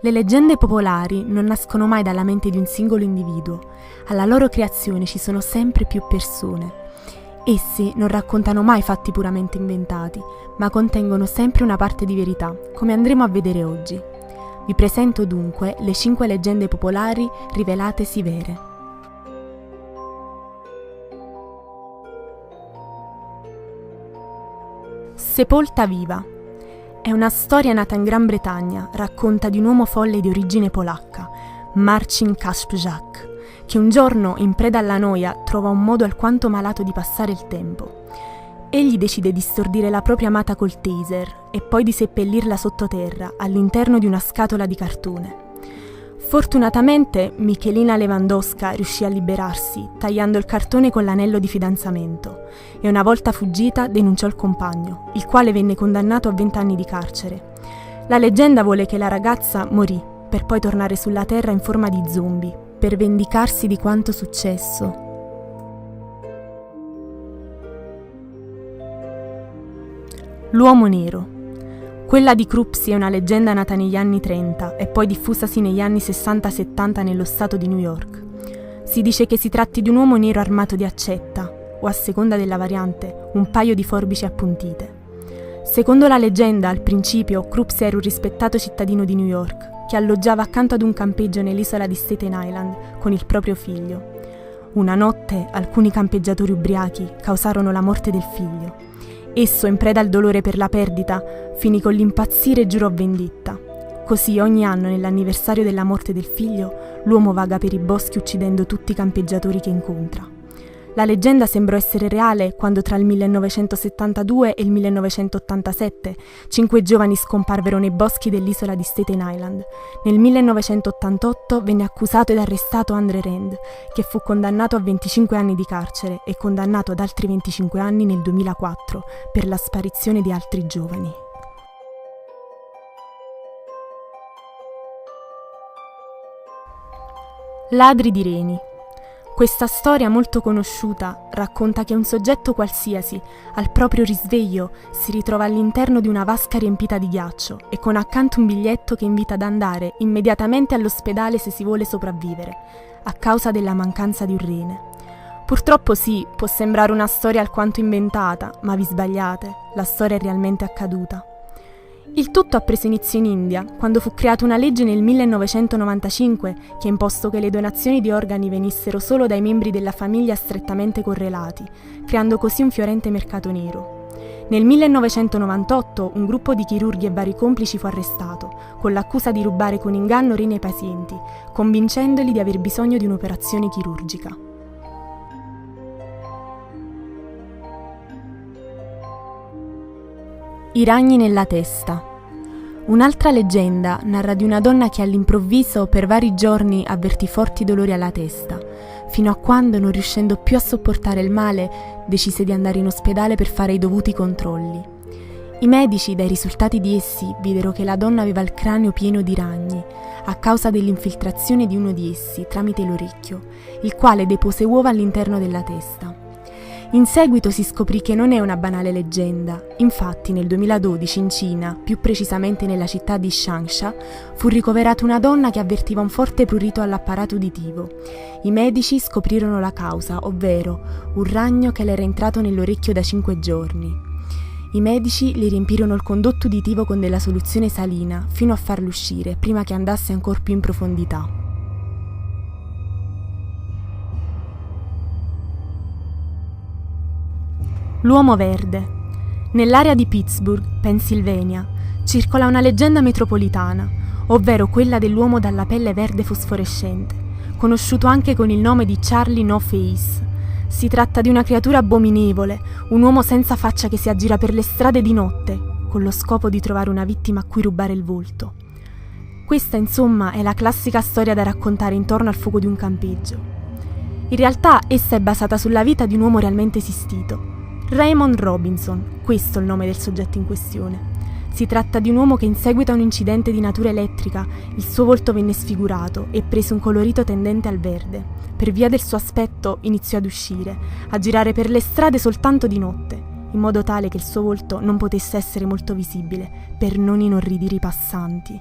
Le leggende popolari non nascono mai dalla mente di un singolo individuo. Alla loro creazione ci sono sempre più persone. Essi non raccontano mai fatti puramente inventati, ma contengono sempre una parte di verità, come andremo a vedere oggi. Vi presento dunque le 5 leggende popolari rivelatesi vere. Sepolta viva. È una storia nata in Gran Bretagna, racconta di un uomo folle di origine polacca, Marcin Kasprzak, che un giorno, in preda alla noia, trova un modo alquanto malato di passare il tempo. Egli decide di stordire la propria amata col taser e poi di seppellirla sottoterra, all'interno di una scatola di cartone. Fortunatamente, Michelina Lewandowska riuscì a liberarsi, tagliando il cartone con l'anello di fidanzamento, e una volta fuggita denunciò il compagno, il quale venne condannato a 20 anni di carcere. La leggenda vuole che la ragazza morì, per poi tornare sulla terra in forma di zombie, per vendicarsi di quanto successo. L'uomo nero. Quella di Krupsi è una leggenda nata negli anni 30 e poi diffusasi negli anni 60-70 nello stato di New York. Si dice che si tratti di un uomo nero armato di accetta, o a seconda della variante, un paio di forbici appuntite. Secondo la leggenda, al principio, Krupsi era un rispettato cittadino di New York, che alloggiava accanto ad un campeggio nell'isola di Staten Island con il proprio figlio. Una notte, alcuni campeggiatori ubriachi causarono la morte del figlio. Esso, in preda al dolore per la perdita, finì con l'impazzire e giurò vendetta. Così ogni anno, nell'anniversario della morte del figlio, l'uomo vaga per i boschi uccidendo tutti i campeggiatori che incontra. La leggenda sembrò essere reale quando tra il 1972 e il 1987 5 giovani scomparvero nei boschi dell'isola di Staten Island. Nel 1988 venne accusato ed arrestato Andre Rand, che fu condannato a 25 anni di carcere e condannato ad altri 25 anni nel 2004 per la sparizione di altri giovani. Ladri di reni. Questa storia molto conosciuta racconta che un soggetto qualsiasi, al proprio risveglio, si ritrova all'interno di una vasca riempita di ghiaccio e con accanto un biglietto che invita ad andare immediatamente all'ospedale se si vuole sopravvivere, a causa della mancanza di un rene. Purtroppo sì, può sembrare una storia alquanto inventata, ma vi sbagliate, la storia è realmente accaduta. Il tutto ha preso inizio in India, quando fu creata una legge nel 1995 che ha imposto che le donazioni di organi venissero solo dai membri della famiglia strettamente correlati, creando così un fiorente mercato nero. Nel 1998 un gruppo di chirurghi e vari complici fu arrestato, con l'accusa di rubare con inganno reni ai pazienti, convincendoli di aver bisogno di un'operazione chirurgica. I ragni nella testa. Un'altra leggenda narra di una donna che all'improvviso per vari giorni avvertì forti dolori alla testa, fino a quando, non riuscendo più a sopportare il male, decise di andare in ospedale per fare i dovuti controlli. I medici, dai risultati di essi, videro che la donna aveva il cranio pieno di ragni, a causa dell'infiltrazione di uno di essi tramite l'orecchio, il quale depose uova all'interno della testa. In seguito si scoprì che non è una banale leggenda. Infatti nel 2012 in Cina, più precisamente nella città di Changsha, fu ricoverata una donna che avvertiva un forte prurito all'apparato uditivo. I medici scoprirono la causa, ovvero un ragno che le era entrato nell'orecchio da 5 giorni. I medici le riempirono il condotto uditivo con della soluzione salina fino a farlo uscire, prima che andasse ancora più in profondità. L'uomo verde. Nell'area di Pittsburgh, Pennsylvania, circola una leggenda metropolitana, ovvero quella dell'uomo dalla pelle verde fosforescente, conosciuto anche con il nome di Charlie No Face. Si tratta di una creatura abominevole, un uomo senza faccia che si aggira per le strade di notte, con lo scopo di trovare una vittima a cui rubare il volto. Questa, insomma, è la classica storia da raccontare intorno al fuoco di un campeggio. In realtà essa è basata sulla vita di un uomo realmente esistito. Raymond Robinson, questo è il nome del soggetto in questione. Si tratta di un uomo che in seguito a un incidente di natura elettrica il suo volto venne sfigurato e prese un colorito tendente al verde. Per via del suo aspetto iniziò ad uscire, a girare per le strade soltanto di notte, in modo tale che il suo volto non potesse essere molto visibile per non inorridire i passanti.